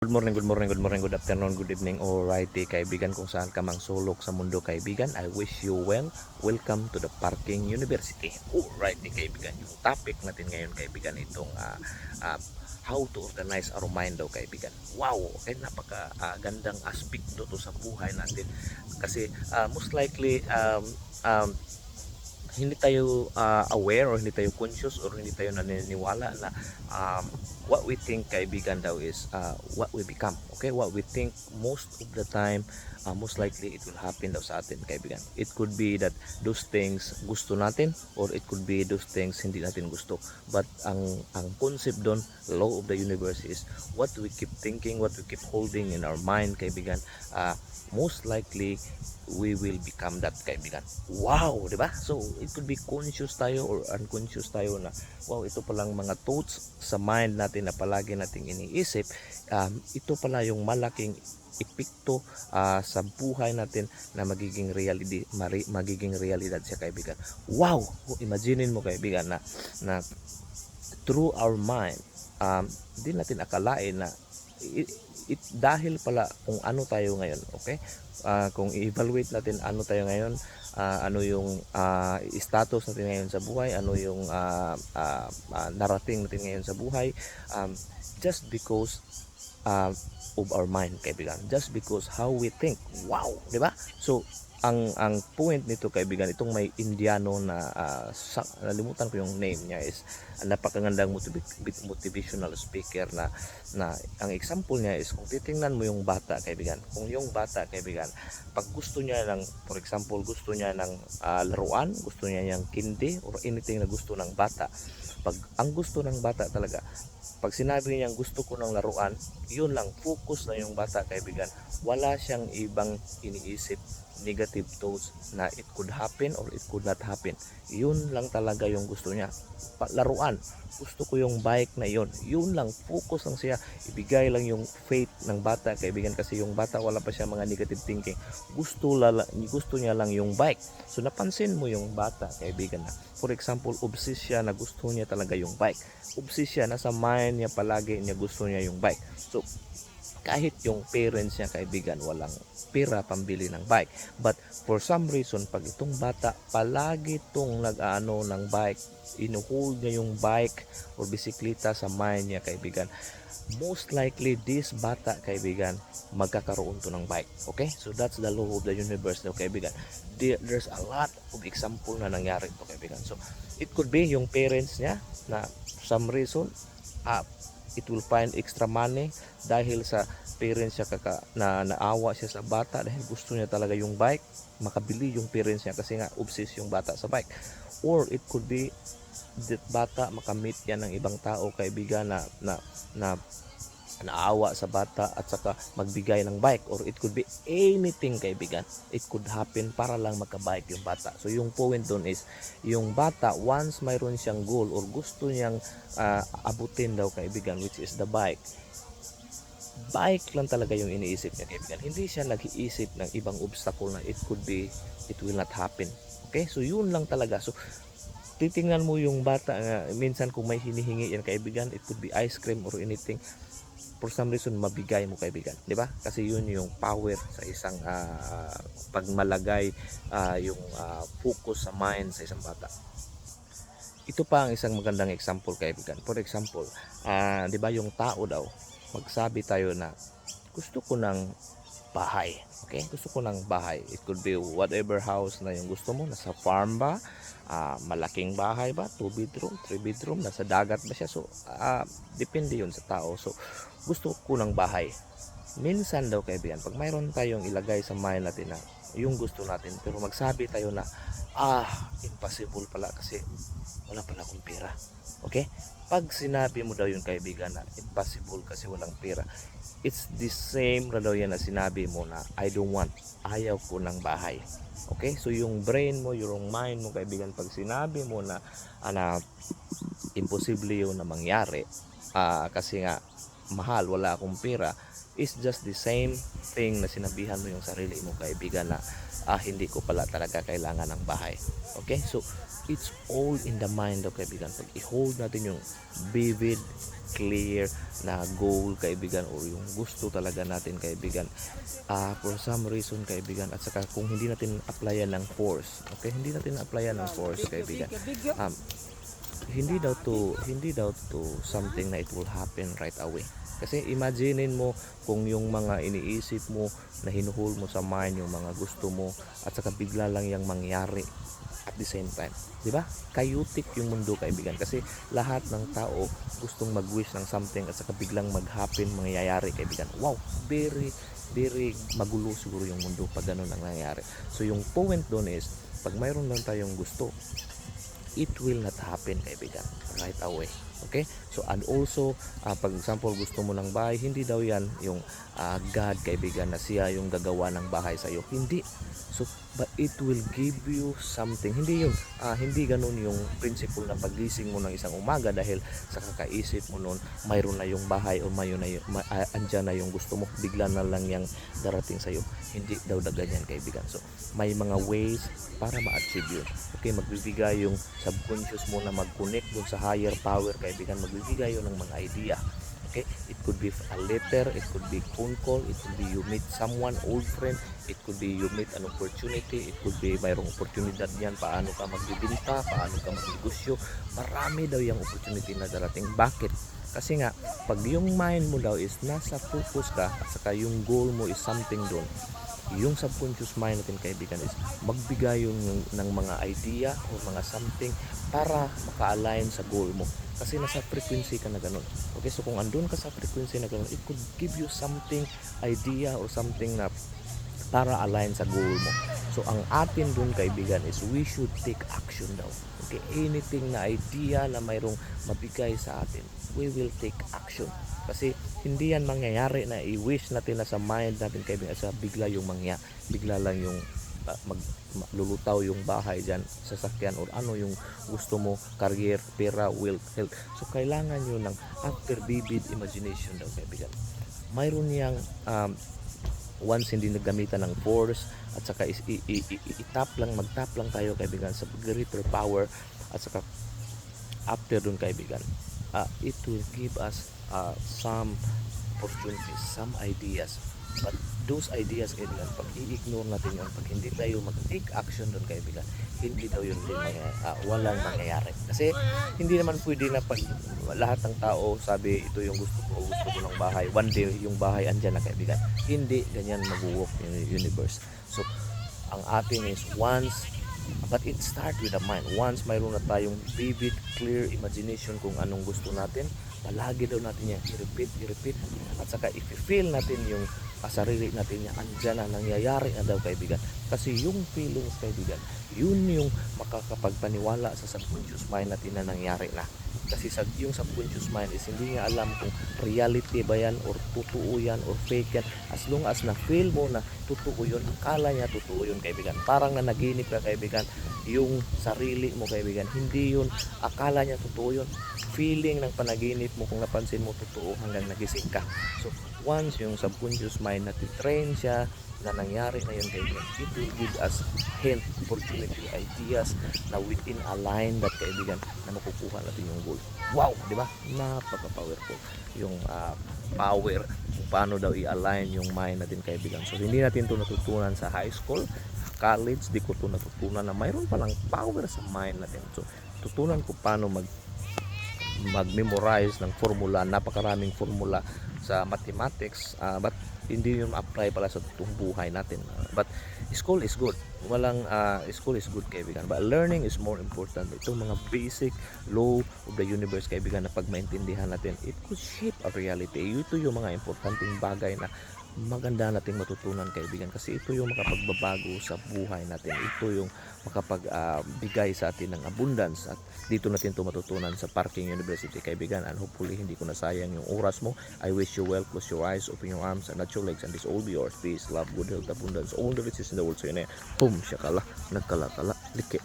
Good morning, good morning, good morning, good afternoon, good evening, alrighty kaibigan kung saan ka mang sulok sa mundo kaibigan. I wish you well. Welcome to the Parking University. Alrighty kaibigan, yung topic natin ngayon kaibigan itong how to organize our mind daw kaibigan. Wow, okay, napaka gandang aspekto to sa buhay natin. Kasi most likely hindi tayo aware or hindi tayo conscious or hindi tayo naniniwala na what we think kaibigan daw is what we become. Okay, what we think most of the time most likely it will happen daw sa atin kaibigan. It could be that those things gusto natin or it could be those things hindi natin gusto, but ang concept doon, law of the universe, is what we keep thinking, what we keep holding in our mind kaibigan, most likely we will become that kaibigan. Wow, di ba? So it could be conscious tayo or unconscious tayo na wow, ito palang mga thoughts sa mind natin na palagi nating iniisip, ito pala yung malaking epekto sa buhay natin na magiging realidad siya kaibigan. Wow, imaginein mo kaibigan na through our mind, di natin akalain na dahil pala kung ano tayo ngayon, okay? Kung i-evaluate natin ano tayo ngayon, ano yung status natin ngayon sa buhay, ano yung narating natin ngayon sa buhay, just because of our mind kaibigan, just because how we think. Wow, di ba? So ang point nito kaibigan, itong may Indiano na nalimutan ko yung name niya, is napakagandang motivational speaker na ang example niya is kung titingnan mo yung bata kaibigan, kung yung bata kaibigan, pag gusto niya ng, for example, gusto niya ng laruan, gusto niya yung candy or anything na gusto ng bata, pag ang gusto ng bata talaga, pag sinabi niyang gusto ko ng laruan, yun lang, focus na yung bata kaibigan, wala siyang ibang iniisip negative thoughts na it could happen or it could not happen. Yun lang talaga yung gusto niya. Laruan, gusto ko yung bike na yun lang, focus lang siya, ibigay lang yung faith ng bata kaibigan, kasi yung bata wala pa siya mga negative thinking, gusto niya lang yung bike. So napansin mo yung bata kaibigan na, for example, obsessed siya na gusto niya talaga yung bike, obsessed siya, nasa mind niya palagi niya gusto niya yung bike. So kahit yung parents niya kaibigan walang pera pambili ng bike, but for some reason pag itong bata palagi itong nag-ano ng bike, inuhold niya yung bike or bisikleta sa mind niya kaibigan, most likely this bata kaibigan magkakaroon to ng bike. Okay, so that's the law of the universe daw kaibigan. There's a lot of example na nangyari to kaibigan. So it could be yung parents niya na some reason it will find extra money dahil sa parents niya naawa siya sa bata dahil gusto niya talaga yung bike, makabili yung parents niya kasi nga obsessed yung bata sa bike. Or it could be that bata makamit yan ng ibang tao kaibigan na naawa sa bata at saka magbigay ng bike, or it could be anything kaibigan, it could happen para lang magka-bike yung bata. So yung point doon is yung bata, once mayroon siyang goal or gusto niyang abutin daw kaibigan, which is the bike lang talaga yung iniisip niya kaibigan, hindi siya nag-iisip ng ibang obstacle na it could be it will not happen. Okay, so yun lang talaga. So titingnan mo yung bata, minsan kung may hinihingi yan kaibigan, it could be ice cream or anything, for some reason mabigay mo kaibigan, di ba? Kasi yun yung power sa isang pagmalagay yung focus sa mind sa isang bata. Ito pa ang isang magandang example kaibigan. For example, di ba yung tao daw, magsabi tayo na gusto ko ng bahay. Okay? Gusto ko ng bahay. It could be whatever house na yung gusto mo. Nasa farm ba? Malaking bahay ba? 2 bedroom, 3 bedroom? Nasa dagat ba siya? So, depende yun sa tao. So, gusto ko ng bahay. Minsan daw kaibigan, pag mayroon tayong ilagay sa mind natin na yung gusto natin, pero magsabi tayo na, impossible pala kasi wala pala akong pera. Okay? Pag sinabi mo daw yung kaibigan na impossible kasi walang pera, it's the same na daw yan na sinabi mo na I don't want, ayaw ko ng bahay. Okay? So yung brain mo, yung mind mo kaibigan, pag sinabi mo na imposible yun na mangyari, kasi nga mahal, wala akong pera, is just the same thing na sinabihan mo yung sarili mo, kaibigan, na hindi ko pala talaga kailangan ng bahay. Okay, so it's all in the mind of kaibigan. Pag i-hold natin yung vivid, clear na goal, kaibigan, o yung gusto talaga natin, kaibigan, for some reason, kaibigan, at saka kung hindi natin applyan ng force, okay, hindi natin applyan ng force, kaibigan, hindi daw to something na it will happen right away. Kasi imaginein mo kung yung mga iniisip mo na hinuhol mo sa mind, yung mga gusto mo, at saka bigla lang yung mangyari at the same time. Di ba? Chaotic yung mundo, kaibigan. Kasi lahat ng tao gustong mag-wish ng something at saka biglang mag-happen, mangyayari, kaibigan. Wow, very, very magulo siguro yung mundo pag ganun ang nangyayari. So yung point doon is, pag mayroon lang tayong gusto, it will not happen, kaibigan, right away. Okay? So, and also, pag example, gusto mo ng bahay, hindi daw yan yung God, kaibigan, na siya yung gagawa ng bahay sa iyo. Hindi. So, but it will give you something. Hindi yun. Hindi ganun yung principle na pagising mo ng isang umaga dahil sa kakaisip mo nun, mayroon na yung bahay o andyan na yung gusto mo. Bigla na lang yung darating sa iyo. Hindi daw na ganyan, kaibigan. So, may mga ways para ma-achieve yun. Okay, magbibigay yung subconscious mo na mag-connect dun sa higher power, kaibigan. Magbibigay yun ng mga idea. Okay, it could be a letter, it could be phone call, it could be you meet someone, old friend, it could be you meet an opportunity, it could be mayroong oportunidad yan, paano ka magbibinta, paano ka magnegosyo. Marami daw yung opportunity na darating. Bakit? Kasi nga, pag yung mind mo daw is nasa focus ka, at saka yung goal mo is something doon, yung subconscious mind natin, kaibigan, is magbigay yung ng mga idea o mga something para maka-align sa goal mo. Kasi nasa frequency ka na ganun. Okay, so kung andun ka sa frequency na ganun, it could give you something, idea or something na para align sa goal mo. So ang atin dun, kaibigan, is we should take action daw. Okay, anything na idea na mayroong mabigay sa atin, we will take action. Kasi hindi yan mangyayari na i-wish natin na sa mind natin, kaibigan, sa bigla lang yung lulutaw yung bahay dyan, sasakyan, or ano yung gusto mo, career, pera, wealth, health. So kailangan yun ng after vivid imagination daw, kaibigan. Mayroon yang once hindi naggamitan ng force, at saka magtap lang tayo, kaibigan, sa greater power, at saka after dun, kaibigan, it will give us some opportunities, some ideas. But those ideas, kaibigan, pag i-ignore natin yun, pag hindi tayo mag-take action doon, kaibigan, hindi daw yun din walang mangyayari. Kasi hindi naman pwede na pag lahat ng tao sabi ito yung gusto ko ng bahay, one day yung bahay andyan na, kaibigan. Hindi ganyan mag-work yung universe. So ang atin is but it start with the mind. Once mayroon na tayong vivid, clear imagination kung anong gusto natin, palagi daw natin yan i-repeat, at saka i-feel natin yung sarili natin niya, andyan na, nangyayari na daw, kaibigan. Kasi yung feelings, kaibigan, yun yung makakapagpaniwala sa subconscious mind natin na nangyari na. Kasi yung subconscious mind is hindi nga alam kung reality ba yan or totoo yan or fake yan. As long as na feel mo na totoo yun, akala niya totoo yun, kaibigan. Parang nanaginip ka, kaibigan, yung sarili mo, kaibigan, hindi yun, akala niya totoo yun. Feeling ng panaginip mo, kung napansin mo, totoo hanggang nagising ka. So once yung subconscious mind natin train siya na nangyari na yun, kaibigan, it will give us hint, opportunity, ideas na within a line that, kaibigan, na makukuha natin yung goal. Wow, di ba? Napaka-powerful yung power kung paano daw i-align yung mind natin, kaibigan. So hindi natin ito natutunan sa high school, college, di ko ito natutunan na mayroon palang power sa mind natin. So tutunan ko paano mag-memorize ng formula, napakaraming formula sa mathematics, but hindi yun apply pala sa totoong buhay natin. But school is good, school is good, kaibigan, but learning is more important. Itong mga basic law of the universe, kaibigan, na pag maintindihan natin, it could shape a reality. Ito yung mga importanteng bagay na maganda nating matutunan, kaibigan, kasi ito yung makapagbabago sa buhay natin. Ito yung makapagbigay sa atin ng abundance, at dito natin ito matutunan sa Parking University, kaibigan. And hopefully hindi ko nasayang yung oras mo. I wish you well. Close your eyes, open your arms, and not your legs, and this all be yours. Peace, love, good health, abundance, all the riches in the world. So yun eh, boom, syakala, nagkalakala, like